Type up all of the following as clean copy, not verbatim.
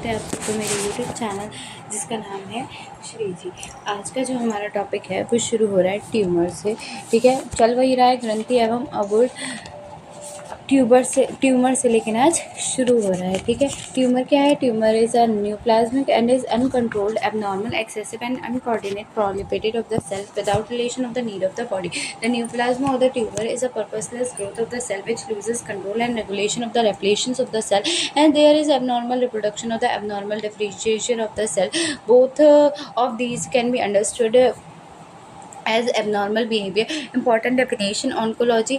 स्वागत है आप सबको मेरे YouTube चैनल जिसका नाम है श्री जी। आज का जो हमारा टॉपिक है वो शुरू हो रहा है ट्यूमर से। ठीक है, चल वही रहा है ग्रंथि एवं अबोध ट्यूमर से लेकिन आज शुरू हो रहा है। ठीक है, ट्यूमर क्या है? Tumour is a neoplasmic and is uncontrolled abnormal excessive and uncoordinate proliferated of the cell without relation of the need of the body. The neoplasm of the tumor is a purposeless growth of the cell which loses control and regulation of the reparations of the cell, and there is abnormal reproduction of the abnormal differentiation of the cell. Both of these can be understood as abnormal behavior. Important definition: oncology,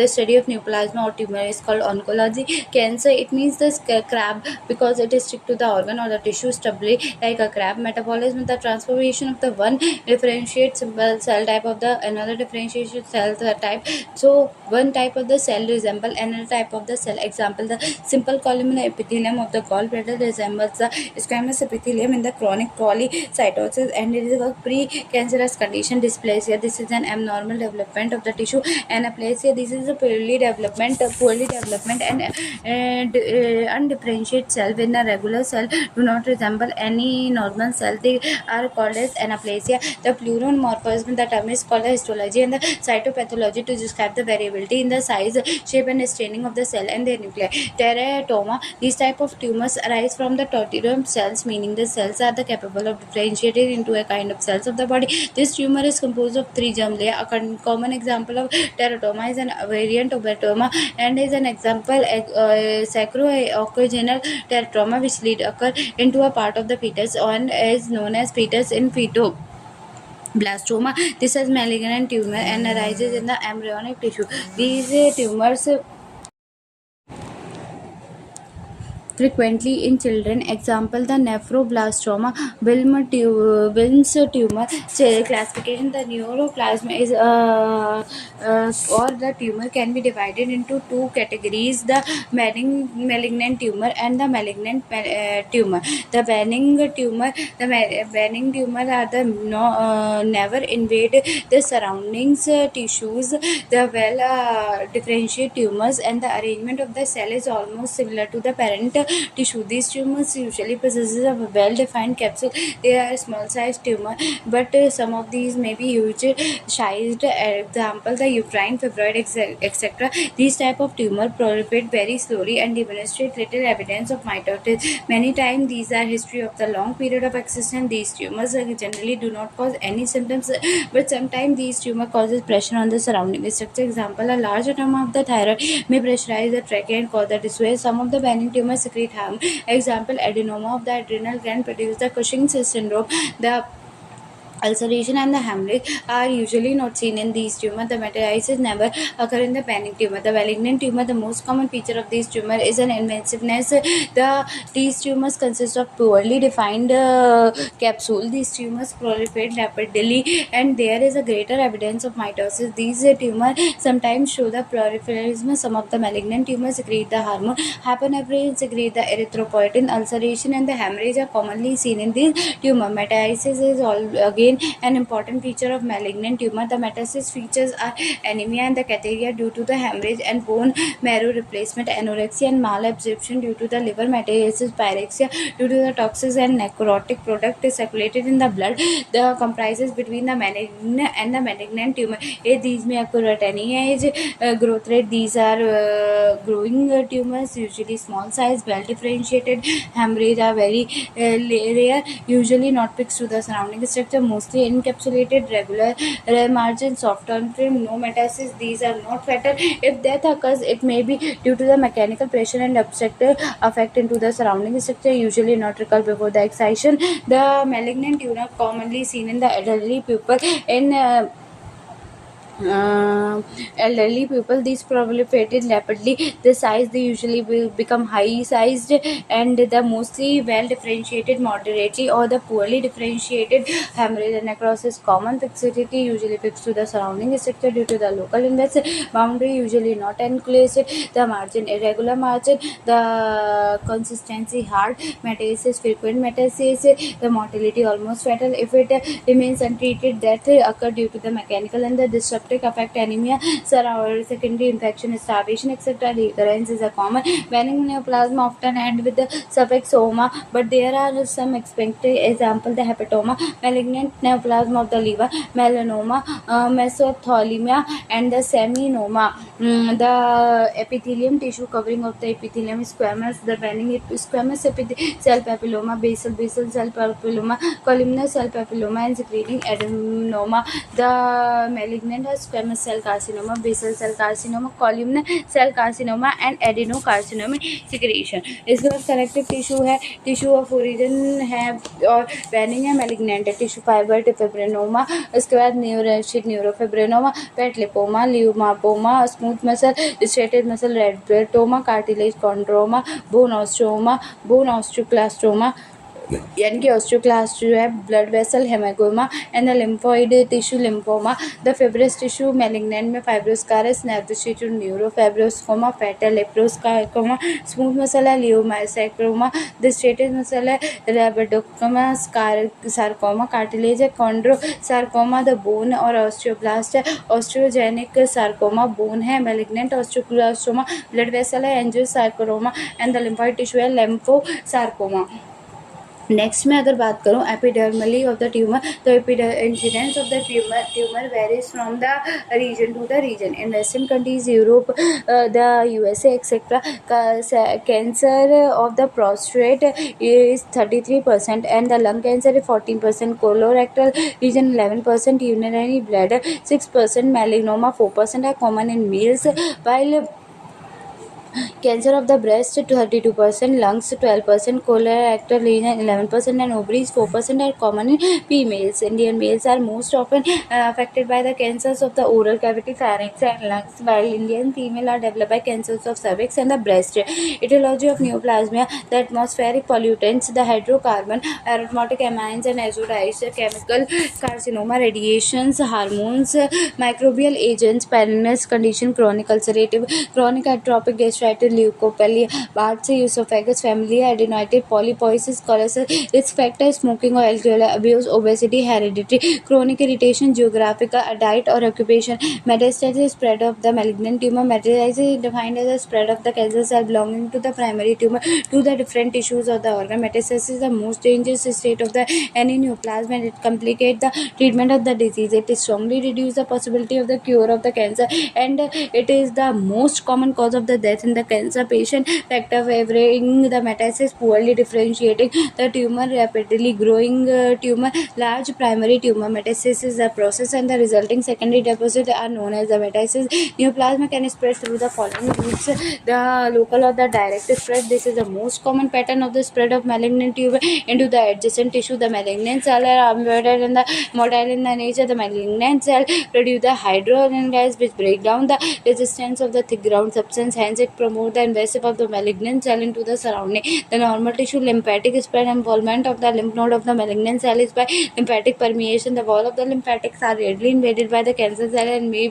the study of neoplasm or tumor is called oncology. Cancer, it means the crab because it is stick to the organ or the tissue stably like a crab. Metabolism, the transformation of the one differentiate simple cell type of the another differentiation cell type. So one type of the cell resemble another type of the cell. Example: the simple columnar epithelium of the gallbladder resembles the squamous epithelium in the chronic polycytosis, and it is a pre-cancerous condition. Dysplasia, this is an abnormal development of the tissue. Anaplasia, this is a poorly development and undifferentiated cell when a regular cell do not resemble any normal cell. They are called as anaplasia. The pleuron morphism, the term is called the histology and the cytopathology to describe the variability in the size, shape and staining of the cell and their nuclei. Teratoma, these type of tumors arise from the totidum cells, meaning the cells are the capable of differentiating into a kind of cells of the body. This tumor is composed of three germ layers. A common example of teratoma is an variant of teratoma and is an example sacro-occasional teratoma which lead occur into a part of the fetus and is known as fetus in feto. Blastoma, this is malignant tumor and arises in the embryonic tissue. These tumors frequently in children. Example: the nephroblastoma, Wilms tumor. Classification: the neuroplasm is or the tumor can be divided into two categories: the malignant tumor and the malignant tumor. The benign tumor are the never invade the surroundings tissues. The well differentiated tumors and the arrangement of the cell is almost similar to the parent tissue. These tumors usually possesses a well-defined capsule. They are small-sized tumor, but some of these may be huge-sized. Example: the uterine fibroid, etc. These type of tumor proliferate very slowly and demonstrate little evidence of mitosis. Many times, these are history of the long period of existence. These tumors generally do not cause any symptoms, but sometimes these tumor causes pressure on the surrounding structure. Example: a large tumor of the thyroid may pressurize the trachea and cause the distress. Some of the benign tumors secrete harm. Example: adenoma of the adrenal gland produce the Cushing's syndrome. The ulceration and the hemorrhage are usually not seen in these tumors. The metastasis never occur in the benign tumor. The malignant tumor, the most common feature of these tumor is an invasiveness. These tumors consist of poorly defined capsule. These tumors proliferate rapidly and there is a greater evidence of mitosis. These tumors sometimes show the proliferation. Some of the malignant tumors secrete the hormone hapanephrin, secrete the erythropoietin. Ulceration and the hemorrhage are commonly seen in these tumor. Metastasis is again an important feature of malignant tumor. The metastasis features are anemia and the catheteria due to the hemorrhage and bone marrow replacement, anorexia and malabsorption due to the liver metastasis, pyrexia due to the toxic and necrotic product is circulated in the blood. The comprises between the malignant and the malignant tumor. These may occur at any age. Growth rate: these are growing tumors, usually small size, well differentiated. Hemorrhage are very rare, usually not fixed to the surrounding structure, mostly encapsulated, regular margin, soft on film, no metastasis. These are not fatal. If death occurs, it may be due to the mechanical pressure and obstructive effect into the surrounding structure, usually not recalled before the excision. The malignant tumor commonly seen in the elderly people. In elderly people, these proliferated rapidly. The size, they usually will become high sized and the mostly well differentiated moderately or the poorly differentiated. Hemorrhage and necrosis common. Fixity usually fixed to the surrounding structure due to the local index. Boundary usually not enclosed. The margin irregular margin. The consistency hard. Metastasis frequent metastasis. The mortality almost fatal if it remains untreated. Death occur due to the mechanical and the disruption septic affect anemia, secondary infection, starvation, etc. Recurrence is a common. Benign neoplasm often end with the suffix "oma", but there are some expected examples: the hepatoma, malignant neoplasm of the liver, melanoma, mesothelioma, and the seminoma. The epithelium tissue covering of the epithelium is squamous. The benign squamous cell papilloma, basal cell papilloma, columnar cell papilloma, and secreting adenoma. The malignant squamous cell carcinoma, basal cell carcinoma, columnar cell carcinoma, and adenocarcinoma secretion. इसके बाद connective tissue है, tissue of origin है और benign है, malignant है, tissue fibre fibroma. इसके बाद neurofibroma, fat lipoma, leiomyoma, smooth muscle, striated muscle, rhabdomyoma, cartilage chondroma, bone osteoclastoma यानी कि ऑस्टियोक्लास्ट जो है, blood vessel haemangioma, and the lymphoid tissue lymphoma. The fibrous tissue malignant में fibrosarcoma, nervous tissue neurofibrosarcoma, fetal liposarcoma, smooth muscle है leiomyosarcoma, the striated muscle है rhabdomyosarcoma, sarcoma, cartilage है chondrosarcoma, the bone और osteoblast है osteogenic sarcoma, bone है malignant osteoclastoma, blood vessel है angiosarcoma, and the lymphoid tissue है lymphosarcoma. Next में अगर बात करूँ एपिडर्मली ऑफ द ट्यूमर, तो incidence of the tumour varies from the region to the region. In western countries, Europe, the USA etcetera, cancer of the prostate is 33% and the lung cancer is 14%, colorectal region 11%, urinary bladder 6%, melanoma 4% are common in males, while cancer of the breast 32%, lungs 12%, colorectal region 11%, and ovaries 4% are common in females. Indian males are most often affected by the cancers of the oral cavity, pharynx, and lungs, while Indian female are developed by cancers of cervix and the breast. Etiology of neoplasm: the atmospheric pollutants, the hydrocarbon, aromatic amines, and azotides, chemical, carcinoma, radiations, hormones, microbial agents, perennial condition, chronic ulcerative, chronic atrophic gastritis, leukopenia, Bart's esophagus, familial adenoitis, polyposis, cholesterol, risk factor, smoking or alcohol abuse, obesity, hereditary, chronic irritation, geographical, diet or occupation. Metastasis, spread of the malignant tumor. Metastasis is defined as the spread of the cancer cell belonging to the primary tumor to the different tissues of the organ. Metastasis is the most dangerous state of the any neoplasm, and it complicates the treatment of the disease. It strongly reduces the possibility of the cure of the cancer, and it is the most common cause of the death in the cancer patient. Factor favoring the metastasis: poorly differentiating the tumor, rapidly growing tumor, large primary tumor. Metastasis is the process, and the resulting secondary deposits are known as the metastasis. Neoplasm can spread through the following routes: the local or the direct spread. This is the most common pattern of the spread of malignant tumor into the adjacent tissue. The malignant cell are embedded in the motile in the nature. The malignant cell produce the hydrogen gas which break down the resistance of the thick ground substance. Hence, it promotes the invasive of the malignant cell into the surrounding. The normal tissue lymphatic spread: involvement of the lymph node of the malignant cell is by lymphatic permeation. The wall of the lymphatics are readily invaded by the cancer cell and may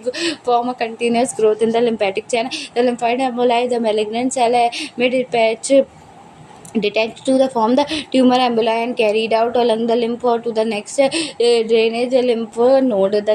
form a continuous growth in the lymphatic channel. The lymphoid emboli, the malignant cell may detached to the form the tumor emboli and carried out along the lymph or to the next drainage lymph node. The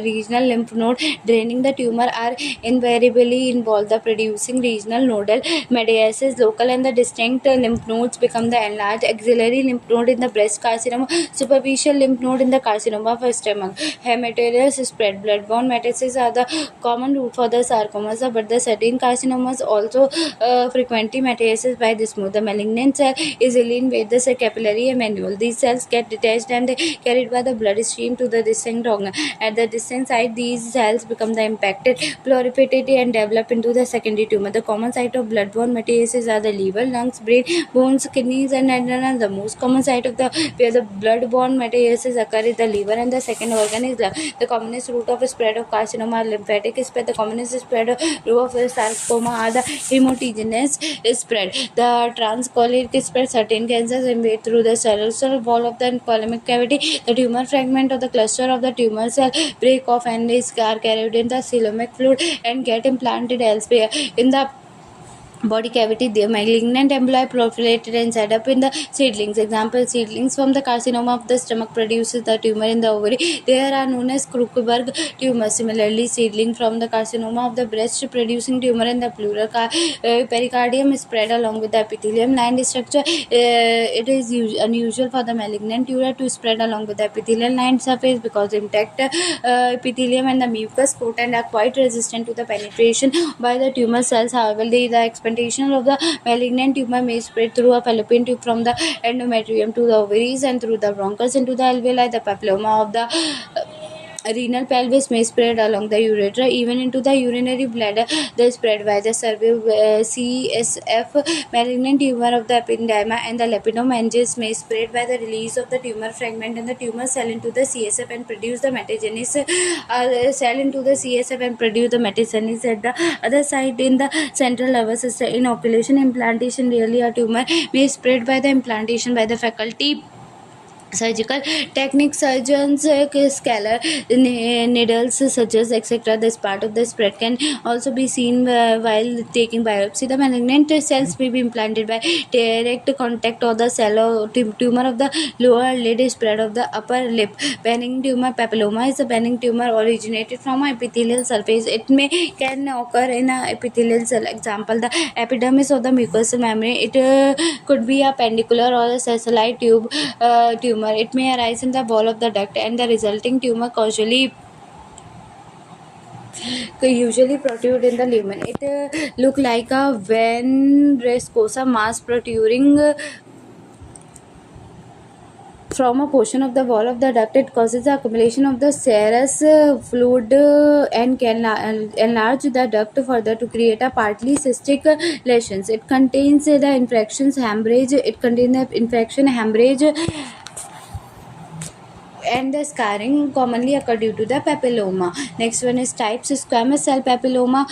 regional lymph node draining the tumor are invariably involved the producing regional nodal metastasis. Local and the distinct lymph nodes become the enlarged axillary lymph node in the breast carcinoma, superficial lymph node in the carcinoma of stomach. Hematurious spread: blood-borne metastases are the common route for the sarcomas, but the certain carcinomas also frequently metastasis by this mode. The malignant cell easily invade the capillary emmanuel. These cells get detached and carried by the blood stream to the distinct organ. At the distinct site, these cells become the impacted, proliferated, and develop into the secondary tumor. The common site of blood-borne metastasis are the liver, lungs, brain, bones, kidneys, and adrenal. The most common site of the where the blood-borne metastasis occur is the liver, and the second organ is lung. The commonest route of spread of carcinoma are lymphatic spread. The commonest spread of sarcoma are the hemogenous spread. The transcolonic spread: certain cancers invade through the serosal wall of the colonic cavity. The tumor fragment of the cluster of the tumor cell break off and is carried in the coelomic fluid and get implanted elsewhere in the body cavity. The malignant emboli proliferated and set up in the seedlings. Example: seedlings from the carcinoma of the stomach produces the tumor in the ovary. They are known as Krukeberg tumors. Similarly, seedling from the carcinoma of the breast producing tumor in the pleural pericardium is spread along with the epithelium lined structure. It is unusual for the malignant tumor to spread along with the epithelial lined surface because intact epithelium and the mucous coat and are quite resistant to the penetration by the tumor cells. However, the explantation of the malignant tumor may spread through a fallopian tube from the endometrium to the ovaries and through the bronchus into the alveoli. The papilloma of the renal pelvis may spread along the urethra even into the urinary bladder. The spread by the CSF malignant tumor of the ependyma and the leptomeninges may spread by the release of the tumor fragment and the tumor cell into the CSF and produce the metagenes cell into the CSF and produce the metagenes at the other side in the central nervous system. Inoculation implantation really a tumor may spread by the implantation by the faculty surgical technique. Surgeons scalar needles suggest etc. This part of the spread can also be seen while taking biopsy. The malignant cells may be implanted by direct contact or the cell or tumor of the lower lid is spread of the upper lip. Benign tumor papilloma is a benign tumor originated from an epithelial surface. It can occur in a epithelial cell. Example: the epidermis of the mucosal membrane. It could be a pendicular or a sessile tumor. It may arise in the wall of the duct, and the resulting tumor usually protrude in the lumen. It look like a vein viscosa mass protruding from a portion of the wall of the duct. It causes the accumulation of the serous fluid and can enlarge the duct further to create a partly cystic lesions. It contains the infections hemorrhage. It contains the infection hemorrhage and the scarring commonly occur due to the papilloma. Next one is types. Squamous cell papilloma.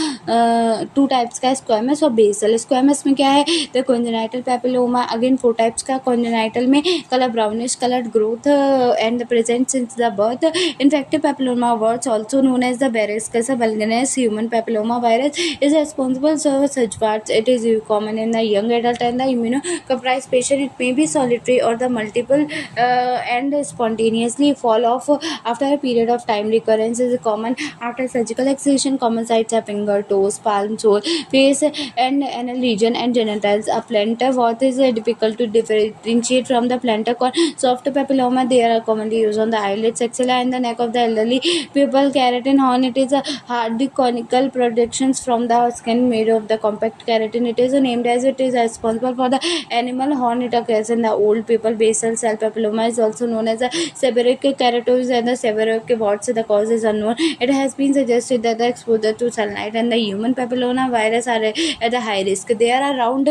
Two types का squamous और basal. Squamous में क्या है? The congenital papilloma. Again 4 types का. Congenital में color brownish colored growth and present since the birth. Infective papilloma virus also known as the Bariscus vulgaris human papilloma virus is responsible for such parts. It is common in the young adult and the immunocompromised patient. It may be solitary or the multiple and spontaneously fall off after a period of time. Recurrence is common after surgical excision. Common sites are finger, toes, palm, sole, face and anal region and genitals. A plantar wart is difficult to differentiate from the plantar cone. Soft papilloma, they are commonly used on the eyelids, axilla and the neck of the elderly people. Keratin horn, it is a hard conical projections from the skin made of the compact keratin. It is named as it is responsible for the animal horn. It occurs in the old people. Basal cell papilloma is also known as a seborrheic keratosis and the seborrheic warts. The cause is unknown. It has been suggested that the exposure to sunlight and the human papilloma virus are at the high risk. They are around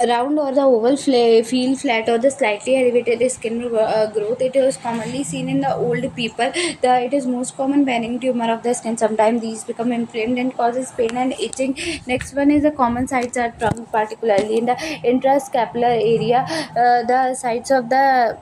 round or the oval feel flat or the slightly elevated skin growth. It is commonly seen in the old people. It is most common benign tumor of the skin. Sometimes these become inflamed and causes pain and itching. Next one is the common sites are trunk, particularly in the intrascapular area. The sites of the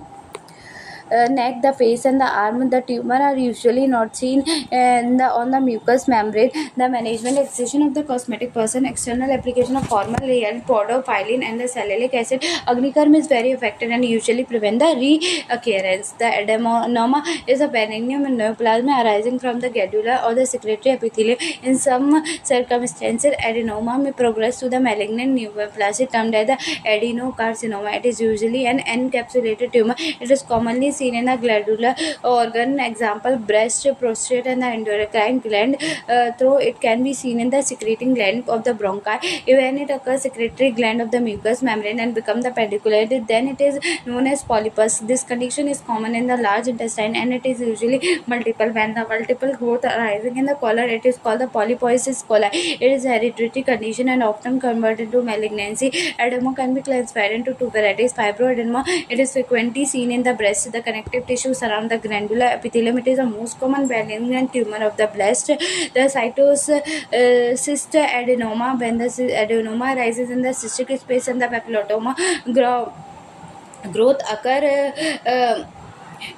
neck, the face and the arm. The tumor are usually not seen on the mucous membrane. The management excision of the cosmetic person. External application of formaldehyde, podophyllene and the salicylic acid. Agnicurm is very effective and usually prevent the reoccurrence. The adenoma is a benign neoplasm arising from the glandular or the secretory epithelium. In some circumstances, adenoma may progress to the malignant neoplasm termed as the adenocarcinoma. It is usually an encapsulated tumor. It is commonly seen in the glandular organ. Example: breast, prostate and the endocrine gland. Though it can be seen in the secreting gland of the bronchi. When it occurs secretory gland of the mucous membrane and become the pediculated, then it is known as polypus. This condition is common in the large intestine and it is usually multiple. When the multiple growth arising in the colon, it is called the polyposis coli. It is a hereditary condition and often converted to malignancy. Adenoma can be classified into two varieties. Fibroadenoma, it is frequently seen in the breast. The connective tissue surround the glandular epithelium. It is the most common malignant tumor of the breast. The cyst adenoma, when the adenoma arises in the cystic space and the papilloma growth occur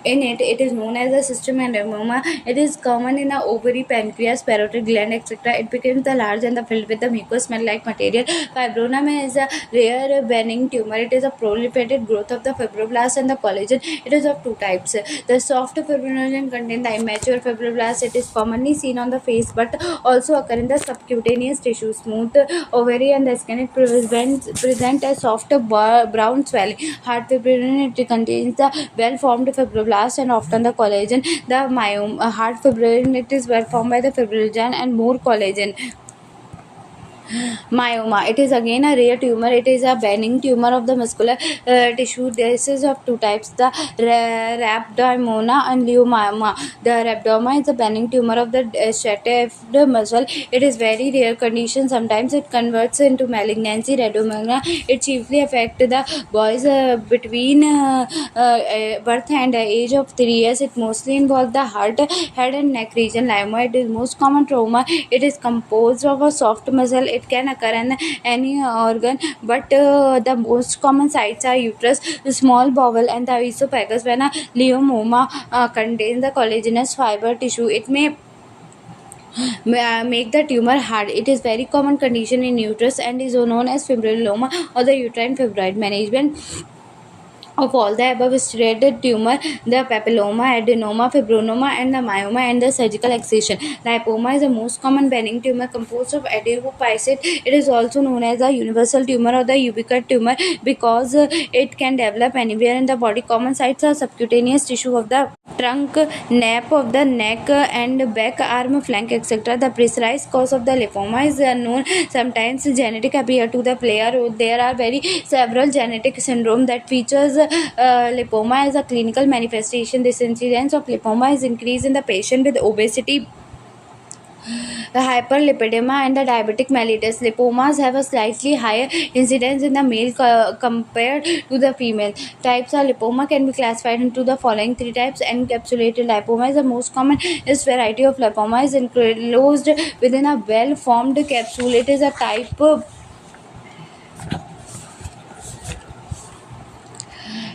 In it, it is known as a system adenoma. It is common in the ovary, pancreas, parotid gland, etc. It becomes the large and the filled with the mucus smell-like material. Fibronoma is a rare benign tumor. It is a proliferated growth of the fibroblast and the collagen. It is of two types. The soft fibrinogen contain the immature fibroblast. It is commonly seen on the face, but also occur in the subcutaneous tissue. Smooth ovary and the skin. It present a soft brown swelling. Hard fibrinogen, it contains the well-formed fibroblast and often the collagen. The myoma, hard fibrinogen, it is well formed by the fibrinogen and more collagen. Myoma, it is again a rare tumor. It is a benign tumor of the muscular tissue. This is of two types, the rhabdomyoma and leiomyoma. The rhabdomyoma is a benign tumor of the shaft muscle. It is very rare condition. Sometimes it converts into malignancy. Rhabdomyoma, it chiefly affects the boys between birth and the age of 3 years. It mostly involves the heart, head and neck region. Leiomyoma, it is most common trauma. It is composed of a soft muscle. It can occur in any organ, but the most common sites are uterus, the small bowel, and the esophagus. When a leiomyoma contains the collagenous fiber tissue, it may make the tumor hard. It is very common condition in uterus and is known as fibrilloma or the uterine fibroid. Management of all the above stated tumor, the papilloma, adenoma, fibrinoma, and the myoma, and the surgical excision. Lipoma is the most common benign tumor composed of adenocyte. It is also known as the universal tumor or the ubiquitic tumor because it can develop anywhere in the body. Common sites are subcutaneous tissue of the trunk, nape of the neck and back, arm, flank, etc. The precise cause of the lipoma is unknown. Sometimes genetic appear to the player. There are very several genetic syndrome that features lipoma as a clinical manifestation. This incidence of lipoma is increased in the patient with obesity, the hyperlipidemia, and the diabetic mellitus. Lipomas have a slightly higher incidence in the male compared to the female. Types of lipoma can be classified into the following three types. Encapsulated lipoma is the most common. This variety of lipoma is enclosed within a well-formed capsule. It is a type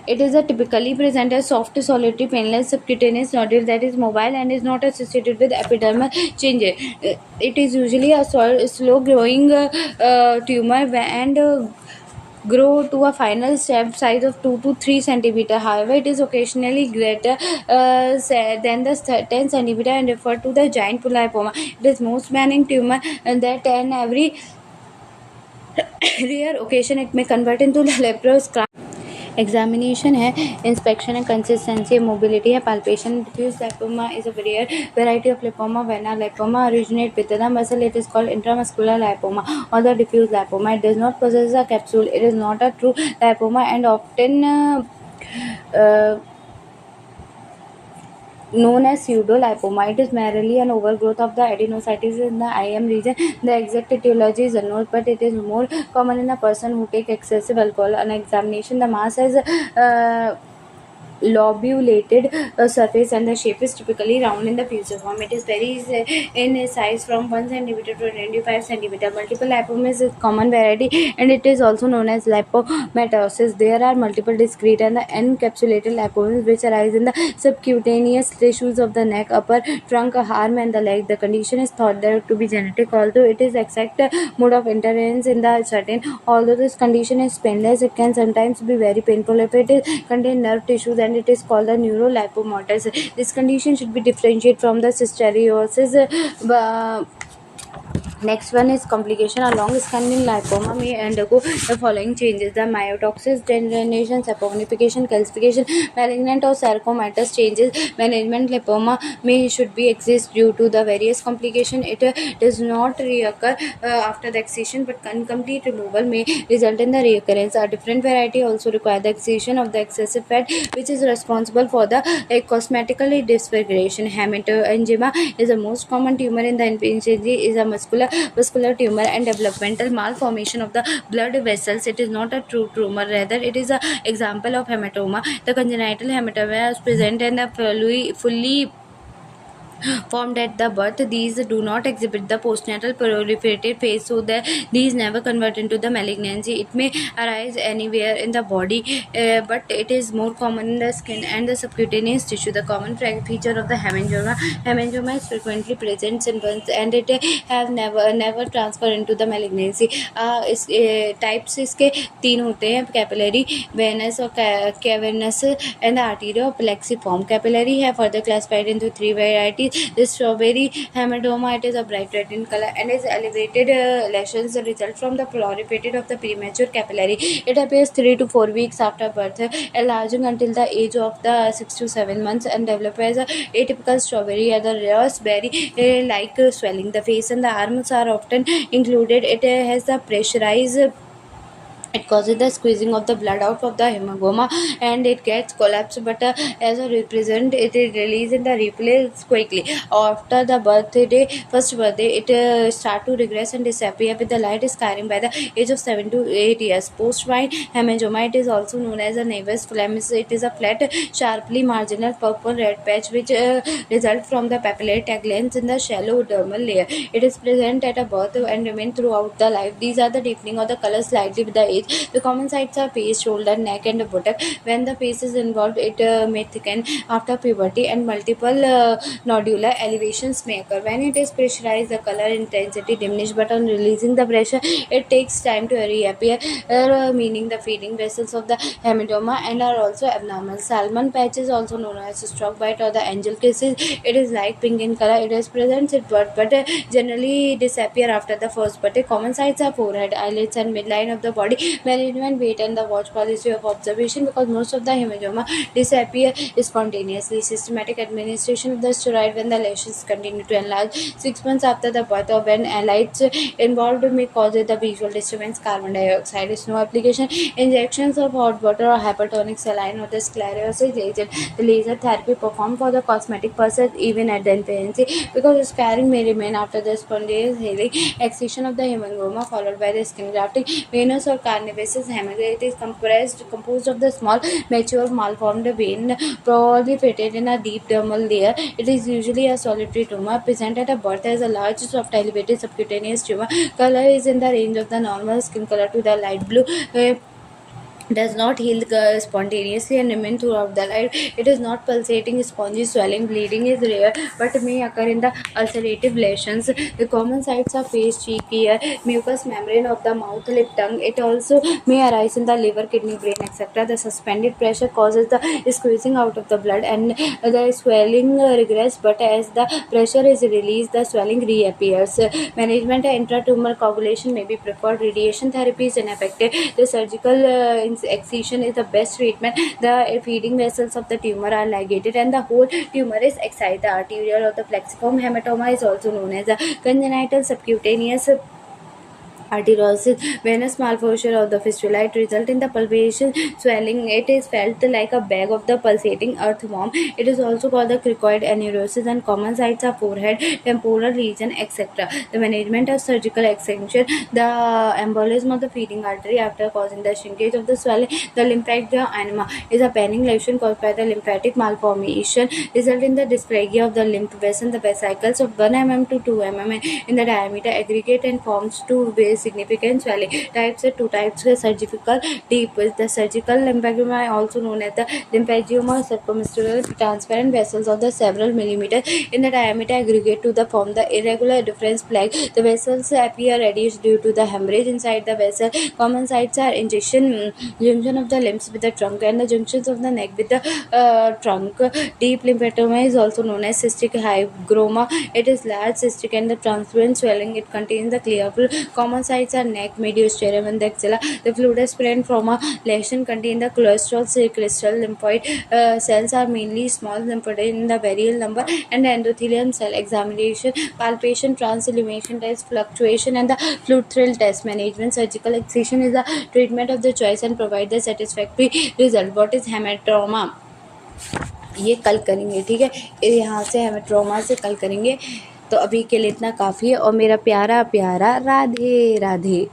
It is a typically present as soft, solitary, painless subcutaneous nodule that is mobile and is not associated with epidermal changes. It is usually a slow-growing tumor and grow to a final shaft size of 2 to 3 centimeter. However, it is occasionally greater than the 10 centimeter and referred to the giant lipoma. It is most benign tumor that in every rare occasion it may convert into leprous. Examination है, inspection है, consistency, mobility है, palpation. Diffuse lipoma is a rare variety of lipoma. When a lipoma originates within the muscle, it is called intramuscular lipoma or the diffuse lipoma. It does not possess a capsule. It is not a true lipoma and often uh, known as pseudolipoma. It is merely an overgrowth of the adenocytes in the IM region. The exact etiology is unknown, but it is more common in a person who take excessive alcohol. On examination, the mass has lobulated surface and the shape is typically round in the fusiform. It is varies in size from 1 centimeter to 25 centimeter. Multiple lipoma is a common variety and it is also known as lipomatosis. There are multiple discrete and the encapsulated lipomas which arise in the subcutaneous tissues of the neck, upper trunk, arm and the leg. The condition is thought to be genetic, although it is exact mode of interference in the certain. Although this condition is painless, it can sometimes be very painful if it is contain nerve tissues and it is called the neurolipomosis. This condition should be differentiated from the cysticercosis. Next one is complication. A long-standing lipoma may undergo the following changes: the myotosis, degeneration, saponification, calcification, malignant or sarcomatous changes. Management lipoma should be exist due to the various complications. It does not reoccur after the excision, but complete removal may result in the recurrence. A different variety also require the excision of the excessive fat, which is responsible for the cosmetically disfiguration. Hemangioedema is the most common tumor in the infancy. Is a vascular tumor and developmental malformation of the blood vessels. It is not a true tumor, rather it is an example of hematoma. The congenital hematoma is present and fully formed at the birth. These do not exhibit the postnatal proliferative phase, so that these never convert into the malignancy. It may arise anywhere in the body, but it is more common in the skin and the subcutaneous tissue. The common feature of the hemangioma is frequently present in burns, and it have never transfer into the malignancy. इस types इसके 3 होते हैं: capillary, Venus और cavernous, and the arterial plexiform. Capillary have further classified into 3 varieties. This strawberry hematoma, it is a bright red in color and is elevated lesions result from the proliferated of the premature capillary. It appears 3 to 4 weeks after birth, enlarging until the age of the 6 to 7 months and develop as a atypical strawberry or the raspberry like swelling. The face and the arms are often included. It has the pressurized. It causes the squeezing of the blood out of the hematoma and it gets collapsed, but as a represent it is released in the replace quickly. After the first birthday, it start to regress and disappear with the light scarring by the age of 7 to 8 years. Post-wine hemangioma, it is also known as a nevus flammis. It is a flat, sharply marginal purple red patch which result from the papillary glands in the shallow dermal layer. It is present at a birth and remain throughout the life. These are the deepening of the color slightly with the age. The common sites are face, shoulder, neck, and buttock. When the face is involved, it may thicken after puberty, and multiple nodular elevations may occur. When it is pressurized, the color intensity diminishes, but on releasing the pressure, it takes time to reappear, meaning the feeding vessels of the hematoma and are also abnormal. Salmon patch is also known as stroke bite or the angel kisses. It is light pink in color. It is present at birth, but generally disappear after the first birthday. Common sites are forehead, eyelids, and midline of the body. Management, wait, and the watch policy of observation, because most of the hemangioma disappear spontaneously. Systematic administration of the steroid when the lesions continue to enlarge 6 months after the birth, or when lights involved may cause the visual disturbance. Carbon dioxide, snow application, injections of hot water or hypertonic saline or the sclerosis agent. The laser therapy performed for the cosmetic purposes even at the infancy, because scarring may remain after the spontaneous healing. Excision of the hemangioma followed by the skin grafting. Venous or carnivorous hematoma, it is composed of the small, mature, malformed vein proliferated in a deep dermal layer. It is usually a solitary tumor present at a birth as a large, soft, elevated subcutaneous tumor. Color is in the range of the normal skin color to the light blue. Does not heal spontaneously and remain throughout the life. It is not pulsating, spongy, swelling. Bleeding is rare but may occur in the ulcerative lesions. The common sites are face, cheek, ear, mucous membrane of the mouth, lip, tongue. It also may arise in the liver, kidney, brain, etc. The suspended pressure causes the squeezing out of the blood and the swelling regress, but as the pressure is released, the swelling reappears. Management intratumor coagulation may be preferred. Radiation therapy is ineffective. The surgical excision is the best treatment. The feeding vessels of the tumor are ligated and the whole tumor is excised. The arterial or the plexiform hematoma is also known as a congenital subcutaneous arteriosis, venous malformation of the fistula. It results in the pulsation swelling. It is felt like a bag of the pulsating earthworm. It is also called the cricoid aneurysm, and common sites are forehead, temporal region, etc. The management of surgical excision, the embolism of the feeding artery after causing the shrinkage of the swelling. The lymphatic enema is a panic lesion caused by the lymphatic malformation, result in the dysplasia of the lymph vessel. The vesicles of 1 mm to 2 mm in the diameter aggregate and forms two significant swelling. Types are 2 types: surgical deep. The surgical lymphangioma, also known as the lymphangioma circumferential, transparent vessels of the several millimeters in the diameter aggregate to the form the irregular difference plaque. The vessels appear reddish due to the hemorrhage inside the vessel. Common sites are junction of the limbs with the trunk and the junctions of the neck with the trunk. Deep lymphedema is also known as cystic hygroma. It is large, cystic, and the transparent swelling. It contains the clear fluid. Common sites are neck, mediastinum, and the axilla. The fluid present from a lesion contain the cholesterol crystal. Lymphoid cells are mainly small lymphoid in the variable number, and the endothelium cell. Examination, palpation, transillumination test, fluctuation, and the fluid thrill test. Management, surgical excision is the treatment of the choice and provide the satisfactory result. What is hematoma? ये कल करेंगे, ठीक है। यहाँ से हेमेट्रोमा से कल करेंगे। तो अभी के लिए इतना काफ़ी है, और मेरा प्यारा प्यारा राधे राधे।